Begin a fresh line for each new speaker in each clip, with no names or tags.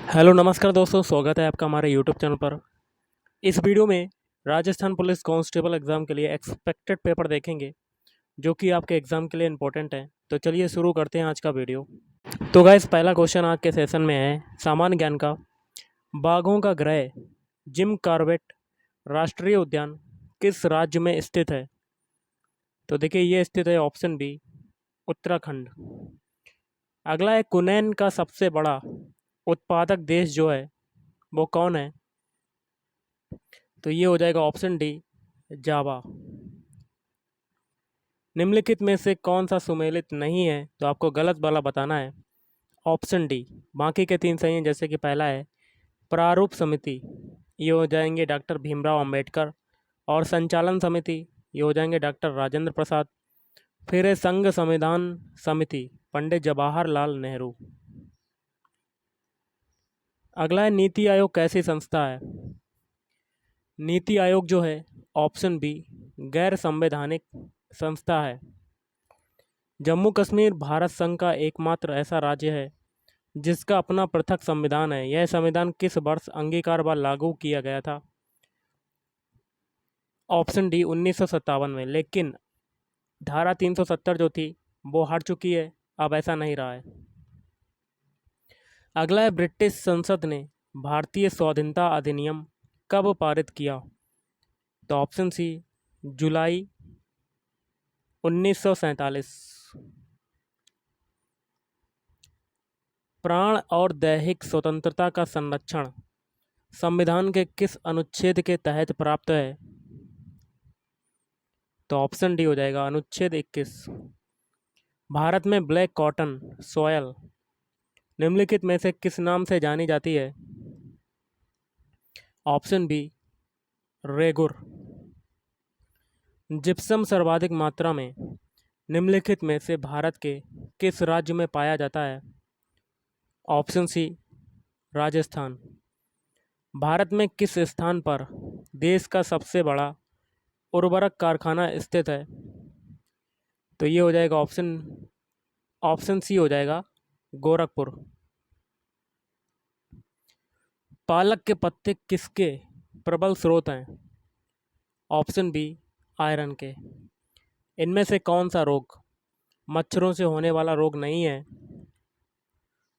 Hello नमस्कार दोस्तों, स्वागत है आपका हमारे यूट्यूब चैनल पर। इस वीडियो में राजस्थान पुलिस कांस्टेबल एग्ज़ाम के लिए एक्सपेक्टेड पेपर देखेंगे, जो कि आपके एग्ज़ाम के लिए इम्पोर्टेंट है। तो चलिए शुरू करते हैं आज का वीडियो। तो गाइस, पहला क्वेश्चन आज के सेशन में है सामान्य ज्ञान का। बाघों का ग्रह जिम कॉर्बेट राष्ट्रीय उद्यान किस राज्य में स्थित है? तो देखिए, ये स्थित है ऑप्शन बी, उत्तराखंड। अगला है कुनैन का सबसे बड़ा उत्पादक देश जो है वो कौन है? तो ये हो जाएगा ऑप्शन डी, जावा। निम्नलिखित में से कौन सा सुमेलित नहीं है? तो आपको गलत वाला बताना है। Option D. बाकी के तीन सही हैं, जैसे कि पहला है प्रारूप समिति, ये हो जाएंगे डॉक्टर भीमराव अंबेडकर। और संचालन समिति, ये हो जाएंगे डॉक्टर राजेंद्र प्रसाद। फिर है संघ संविधान समिति, पंडित जवाहरलाल नेहरू। अगला है नीति आयोग कैसी संस्था है? नीति आयोग जो है ऑप्शन बी, गैर संवैधानिक संस्था है। जम्मू कश्मीर भारत संघ का एकमात्र ऐसा राज्य है जिसका अपना पृथक संविधान है। यह संविधान किस वर्ष अंगीकार व लागू किया गया था? ऑप्शन डी, 1957 में। लेकिन धारा 370 जो थी वो हट चुकी है, अब ऐसा नहीं रहा है। अगला है ब्रिटिश संसद ने भारतीय स्वाधीनता अधिनियम कब पारित किया? तो ऑप्शन सी, जुलाई 1947। प्राण और दैहिक स्वतंत्रता का संरक्षण संविधान के किस अनुच्छेद के तहत प्राप्त है? तो ऑप्शन डी हो जाएगा, अनुच्छेद 21। भारत में ब्लैक कॉटन सॉयल निम्नलिखित में से किस नाम से जानी जाती है? Option B, regur. जिप्सम सर्वाधिक मात्रा में निम्नलिखित में से भारत के किस राज्य में पाया जाता है? Option C, Rajasthan. भारत में किस स्थान पर देश का सबसे बड़ा उर्वरक कारखाना स्थित है? तो ये हो जाएगा ऑप्शन सी हो जाएगा, गोरखपुर। पालक के पत्ते किसके प्रबल स्रोत हैं? ऑप्शन बी, आयरन के। इनमें से कौन सा रोग मच्छरों से होने वाला रोग नहीं है?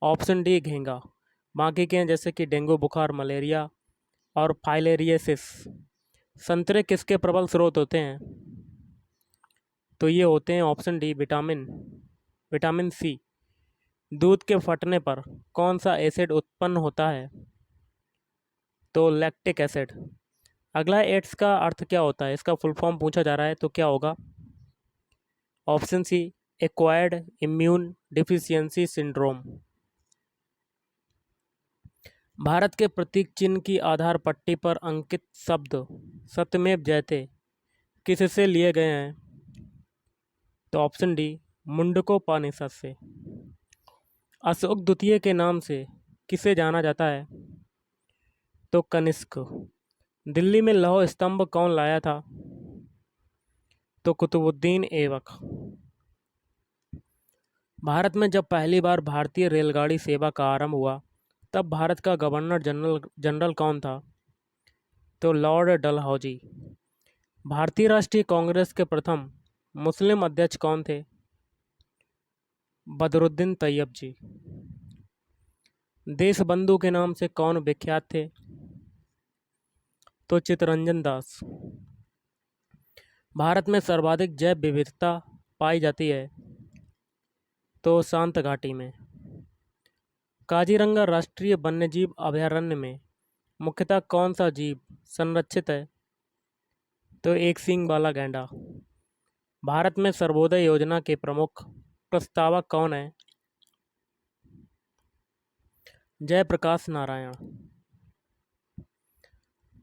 ऑप्शन डी, घेंगा। बाकी के हैं जैसे कि डेंगू बुखार, मलेरिया और फाइलेरियसिस। संतरे किसके प्रबल स्रोत होते हैं? तो ये होते हैं ऑप्शन डी, विटामिन सी। दूध के फटने पर कौन सा एसिड उत्पन्न होता है? तो लैक्टिक एसिड। अगला एड्स का अर्थ क्या होता है, इसका फुल फॉर्म पूछा जा रहा है, तो क्या होगा? Option C, acquired immune deficiency syndrome. Bharat के प्रतीक चिन्ह की आधार पट्टी पर अंकित शब्द सत्यमेव जयते किससे लिए गए हैं? तो ऑप्शन डी, मुंडकोपनिषद से। अशोक द्वितीय के नाम से किसे जाना जाता है? तो कनिष्क। दिल्ली में लौह स्तंभ कौन लाया था? तो कुतुबुद्दीन ऐबक। भारत में जब पहली बार भारतीय रेलगाड़ी सेवा का आरंभ हुआ तब भारत का गवर्नर जनरल कौन था? तो लॉर्ड डलहौजी। भारतीय राष्ट्रीय कांग्रेस के प्रथम मुस्लिम अध्यक्ष कौन थे? बदरुद्दीन तैयब जी। देशबंधु के नाम से कौन विख्यात थे? तो चित्तरंजन दास। भारत में सर्वाधिक जैव विविधता पाई जाती है? तो शांत घाटी में। काजीरंगा राष्ट्रीय वन्यजीव अभयारण्य में मुख्यतः कौन सा जीव संरक्षित है? तो एक सींग वाला गैंडा। भारत में सर्वोदय योजना के प्रमुख प्रस्तावक कौन है? जयप्रकाश नारायण।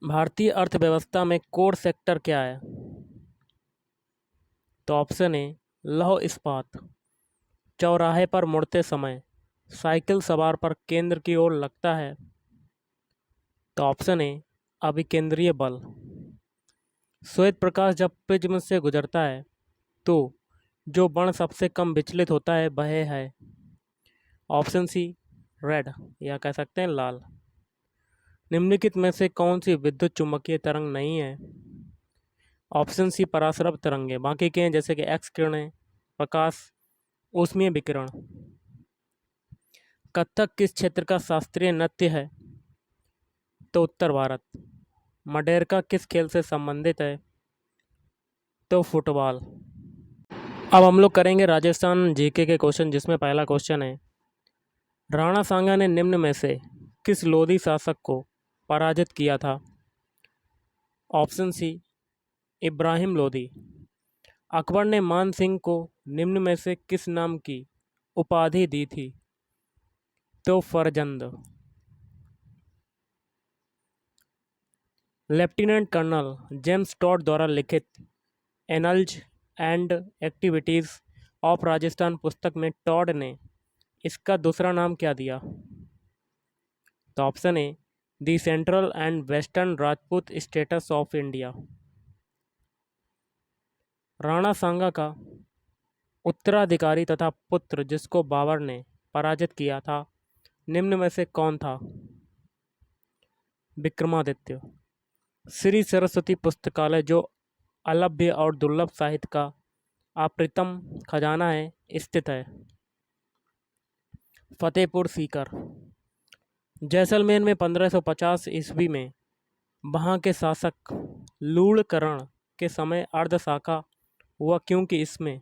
भारतीय अर्थव्यवस्था में कोर सेक्टर क्या है? तो ऑप्शन ए, लौह इस्पात। चौराहे पर मुड़ते समय साइकिल सवार पर केंद्र की ओर लगता है? तो ऑप्शन ए, अभिकेंद्रीय बल। श्वेत प्रकाश जब प्रिज्म से गुजरता है तो जो बण सबसे कम विचलित होता है वह है? ऑप्शन सी, रेड या कह सकते हैं लाल। निम्नलिखित में से कौन सी विद्युत चुम्बकीय तरंग नहीं है? ऑप्शन सी पराश्रव तरंगे, बाकी के हैं जैसे कि एक्स किरणें, प्रकाश, ऊष्मीय विकिरण। कथक किस क्षेत्र का शास्त्रीय नृत्य है? तो उत्तर भारत। मडेरका किस खेल से संबंधित है? तो फुटबॉल। अब हम लोग करेंगे राजस्थान जीके के क्वेश्चन, जिसमें पहला क्वेश्चन है, राणा सांगा ने निम्न में से किस लोधी शासक को पराजित किया था? Option C Ibrahim Lodi. अकबर ने मान सिंह को निम्न में से किस नाम की उपाधि दी थी? तो फरजंद। लेफ्टिनेंट कर्नल जेम्स टॉड द्वारा लिखित annuls and activities of Rajasthan पुस्तक में टॉड ने इसका दूसरा नाम क्या दिया? तो option A the central and western Rajput states of India. Rana Sanga का उत्तराधिकारी तथा पुत्र जिसको बाबर ने पराजित किया था, निम्न में से कौन था? विक्रमादित्य। श्री सरस्वती पुस्तकालय जो अलभ्य और दुर्लभ साहित्य का अप्रतिम खजाना है, स्थित है फतेहपुर सीकर। जैसलमेर में 1550 ईस्वी में वहाँ के शासक लूणकरण के समय अर्धशाखा हुआ, क्योंकि इसमें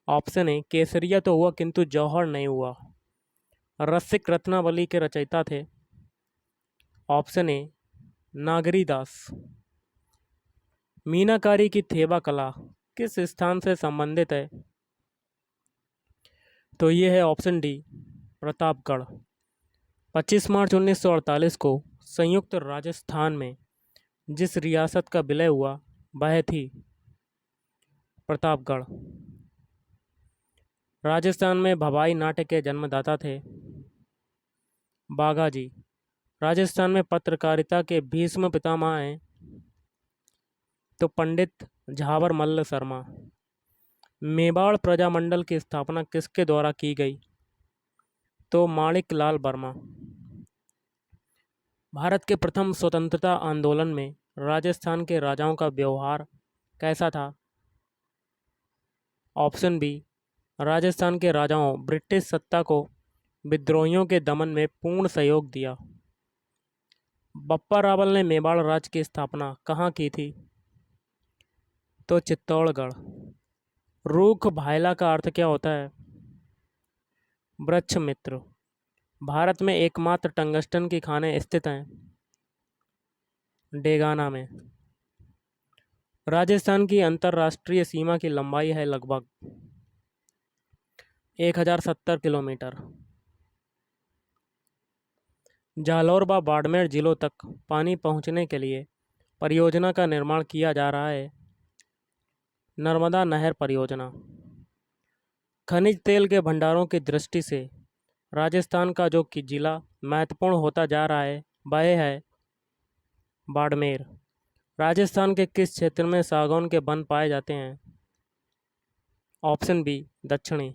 ऑप्शन ए केसरिया तो हुआ किंतु जौहर नहीं हुआ। रसिक रत्नावली के रचयिता थे। Option A Nagridas. मीनाकारी की थेबा कला किस स्थान से संबंधित है? तो ये है ऑप्शन डी प्रतापगढ़। 25 मार्च 1948 को संयुक्त राजस्थान में जिस रियासत का विलय हुआ वह थी प्रतापगढ़। राजस्थान में भवाई नाट्य के जन्मदाता थे बाघा जी। राजस्थान में पत्रकारिता के भीष्म पितामह हैं तो पंडित झावर मल्ल शर्मा। मेवाड़ प्रजामंडल की स्थापना किसके द्वारा की गई? तो माणिक लाल वर्मा। भारत के प्रथम स्वतंत्रता आंदोलन में राजस्थान के राजाओं का व्यवहार कैसा था? ऑप्शन बी राजस्थान के राजाओं ब्रिटिश सत्ता को विद्रोहियों के दमन में पूर्ण सहयोग दिया। बप्पा रावल ने मेवाड़ राज्य की स्थापना कहाँ की थी? तो चित्तौड़गढ़। रूख भायला का अर्थ क्या होता है? वृक्ष मित्र। भारत में एकमात्र टंगस्टन की खानें स्थित हैं डेगाना में। राजस्थान की अंतर्राष्ट्रीय सीमा की लंबाई है लगभग 1070 किलोमीटर। जालौर व बाड़मेर जिलों तक पानी पहुंचने के लिए परियोजना का निर्माण किया जा रहा है नर्मदा नहर परियोजना। खनिज तेल के भंडारों की दृष्टि से राजस्थान का जो कि जिला महत्वपूर्ण होता जा रहा है वह है बाड़मेर। राजस्थान के किस क्षेत्र में सागौन के वन पाए जाते हैं? ऑप्शन बी दक्षिणी।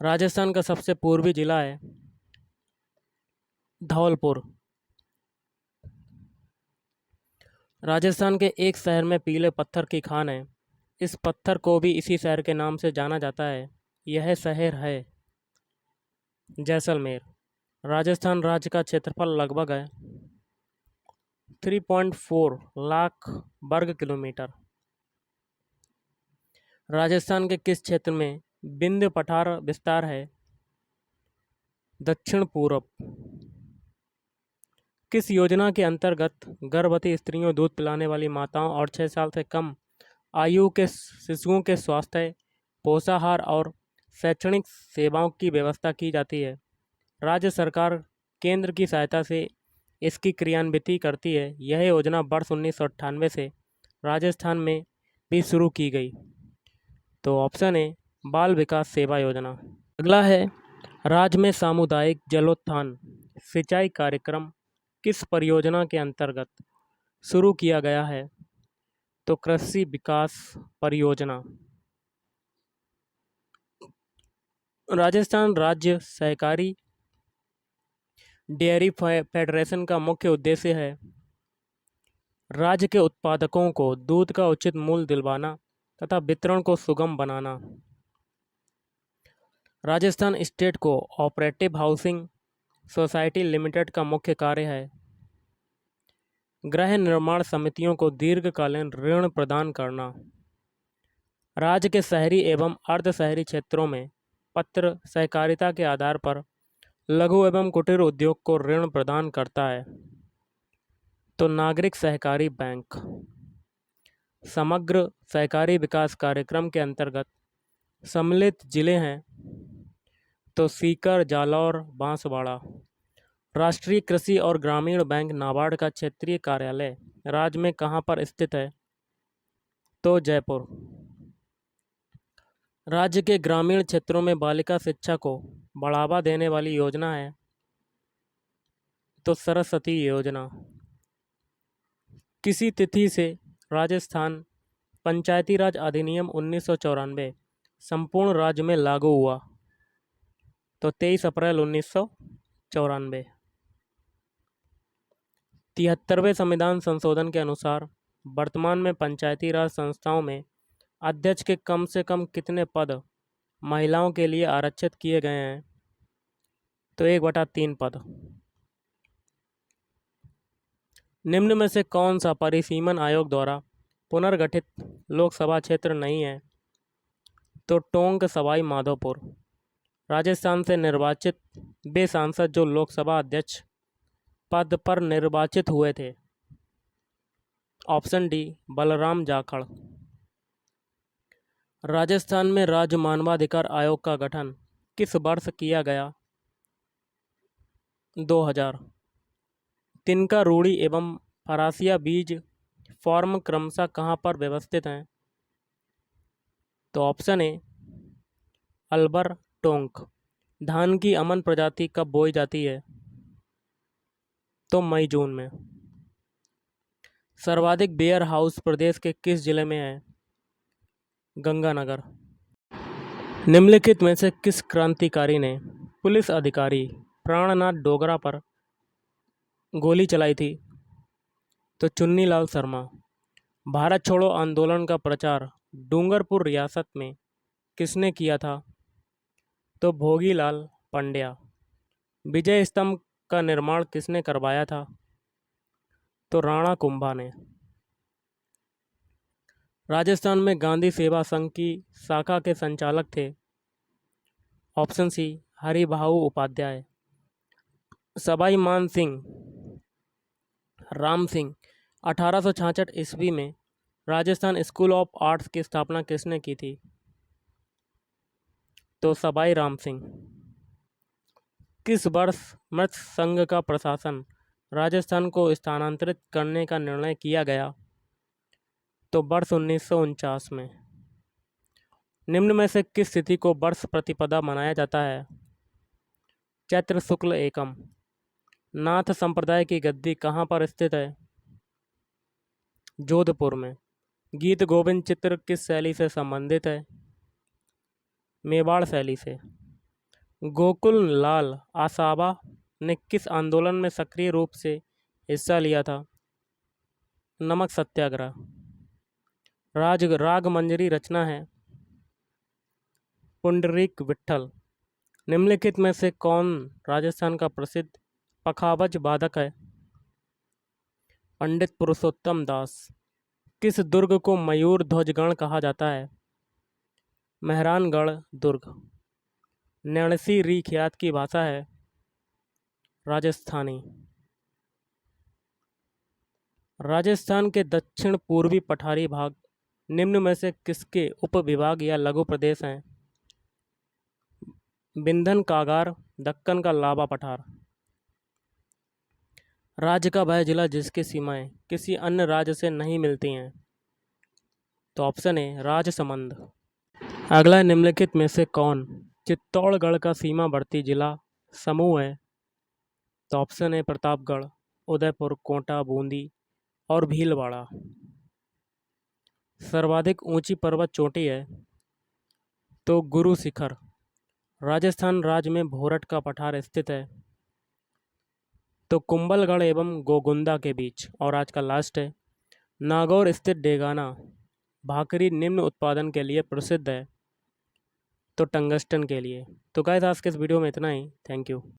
राजस्थान का सबसे पूर्वी जिला है धौलपुर। राजस्थान के एक शहर में पीले पत्थर की खान है। इस पत्थर को भी इसी शहर के नाम से जाना जाता है। यह शहर है जैसलमेर। राजस्थान राज्य का क्षेत्रफल लगभग है 3.4 लाख वर्ग किलोमीटर। राजस्थान के किस क्षेत्र में विंध्य पठार विस्तार है? दक्षिण पूर्व। किस योजना के अंतर्गत गर्भवती स्त्रियों, दूध पिलाने वाली माताओं और 6 साल से कम आयु के शिशुओं के स्वास्थ्य, पोषाहार और शैक्षणिक सेवाओं की व्यवस्था की जाती है? राज्य सरकार केंद्र की सहायता से इसकी क्रियान्विति करती है। यह योजना वर्ष 1998 से राजस्थान में भी शुरू की गई। तो ऑप्शन है बाल विकास सेवा योजना। अगला है राज्य में सामुदायिक जलोत्थान सिंचाई कार्यक्रम किस परियोजना के अंतर्गत शुरू किया गया है? तो कृषि विकास परियोजना। राजस्थान राज्य सहकारी डेयरी फेडरेशन का मुख्य उद्देश्य है राज्य के उत्पादकों को दूध का उचित मूल्य दिलवाना तथा वितरण को सुगम बनाना। Rajasthan State Cooperative Housing Society Limited का मुख्य कार्य है गृह निर्माण समितियों को दीर्घकालीन ऋण प्रदान करना। राज्य के शहरी एवं अर्ध शहरी क्षेत्रों में पत्र सहकारिता के आधार पर लघु एवं कुटीर उद्योग को ऋण प्रदान करता है। तो नागरिक सहकारी बैंक समग्र सहकारी विकास कार्यक्रम के अंतर्गत सम्मिलित जिले हैं तो सीकर, जालौर, बांसवाड़ा। राष्ट्रीय कृषि और ग्रामीण बैंक नाबार्ड का क्षेत्रीय कार्यालय राज्य में कहाँ पर स्थित है? तो जयपुर। राज्य के ग्रामीण क्षेत्रों में बालिका शिक्षा को बढ़ावा देने वाली योजना है तो सरस्वती योजना। किसी तिथि से राजस्थान पंचायती राज अधिनियम 1994 संपूर्ण राज्य में लागू हुआ? तो 23 अप्रैल 1994। 73वें संविधान संशोधन के अनुसार वर्तमान में पंचायती राज संस्थाओं में अध्यक्ष के कम से कम कितने पद महिलाओं के लिए आरक्षित किए गए हैं? तो 1/3 पद। निम्न में से कौन सा परिसीमन आयोग द्वारा पुनर्गठित लोकसभा क्षेत्र नहीं है? तो टोंक सवाई माधोपुर। राजस्थान से निर्वाचित वे सांसद जो लोकसभा अध्यक्ष पद पर निर्वाचित हुए थे? Option D Balram Jakhar. राजस्थान में राज्य मानवाधिकार आयोग का गठन किस वर्ष किया गया? 2000। तिनका रूड़ी एवं फरासिया बीज फॉर्म क्रमशः कहाँ पर व्यवस्थित हैं? तो ऑप्शन ए अलबर टोंक। धान की अमन प्रजाति कब बोई जाती है? तो मई जून में। सर्वाधिक बेयर हाउस प्रदेश के किस जिले में है? गंगानगर। निम्नलिखित में से किस क्रांतिकारी ने पुलिस अधिकारी प्राणनाथ डोगरा पर गोली चलाई थी? तो चुन्नीलाल शर्मा। भारत छोड़ो आंदोलन का प्रचार डूंगरपुर रियासत में किसने किया था? तो भोगीलाल पंड्या। विजय स्तंभ का निर्माण किसने करवाया था? तो राणा कुंभा ने। राजस्थान में गांधी सेवा संघ की शाखा के संचालक थे? Option C Haribhau Upadhyay. सवाई मान सिंह राम सिंह 1866 ईस्वी में राजस्थान स्कूल ऑफ आर्ट्स की स्थापना किसने की थी? तो सवाई राम सिंह। किस वर्ष मत्स्य संघ का प्रशासन राजस्थान को स्थानांतरित करने का निर्णय किया गया? तो वर्ष 1949 में। निम्न में से किस तिथि को वर्ष प्रतिपदा मनाया जाता है? चैत्र शुक्ल एकम। नाथ संप्रदाय की गद्दी कहाँ पर स्थित है? जोधपुर में। गीत गोविंद चित्र किस शैली से संबंधित है? मेवाड़ शैली से। गोकुल लाल आसाबा ने किस आंदोलन में सक्रिय रूप से हिस्सा लिया था? नमक सत्याग्रह। राग मंजरी रचना है पुंडरीक विट्ठल। निम्नलिखित में से कौन राजस्थान का प्रसिद्ध पखावज वादक है? पंडित पुरुषोत्तम दास। किस दुर्ग को मयूर ध्वजगण कहा जाता है? मेहरानगढ़ दुर्ग। नैणसी री ख्यात की भाषा है राजस्थानी। राजस्थान के दक्षिण पूर्वी पठारी भाग निम्न में से किसके उपविभाग या लघु प्रदेश हैं? बिंधन कागार, दक्कन का लाबा पठार। राज्य का वह जिला जिसकी सीमाएं किसी अन्य राज्य से नहीं मिलती हैं? तो ऑप्शन ए राजसमंद। अगला निम्नलिखित में से कौन चित्तौड़गढ़ का सीमावर्ती जिला समूह है? तो ऑप्शन ए प्रतापगढ़, उदयपुर, कोटा, बूंदी और भीलवाड़ा। सर्वाधिक ऊंची पर्वत चोटी है? तो गुरु शिखर। राजस्थान राज्य में भोरट का पठार स्थित है? तो कुंभलगढ़ एवं गोगुंदा के बीच। और आज का लास्ट है, नागौर स्थित डेगाना भाकरी निम्न उत्पादन के लिए प्रसिद्ध है? तो टंगस्टन के लिए। तो गाइस आज के इस वीडियो में इतना ही। Thank you.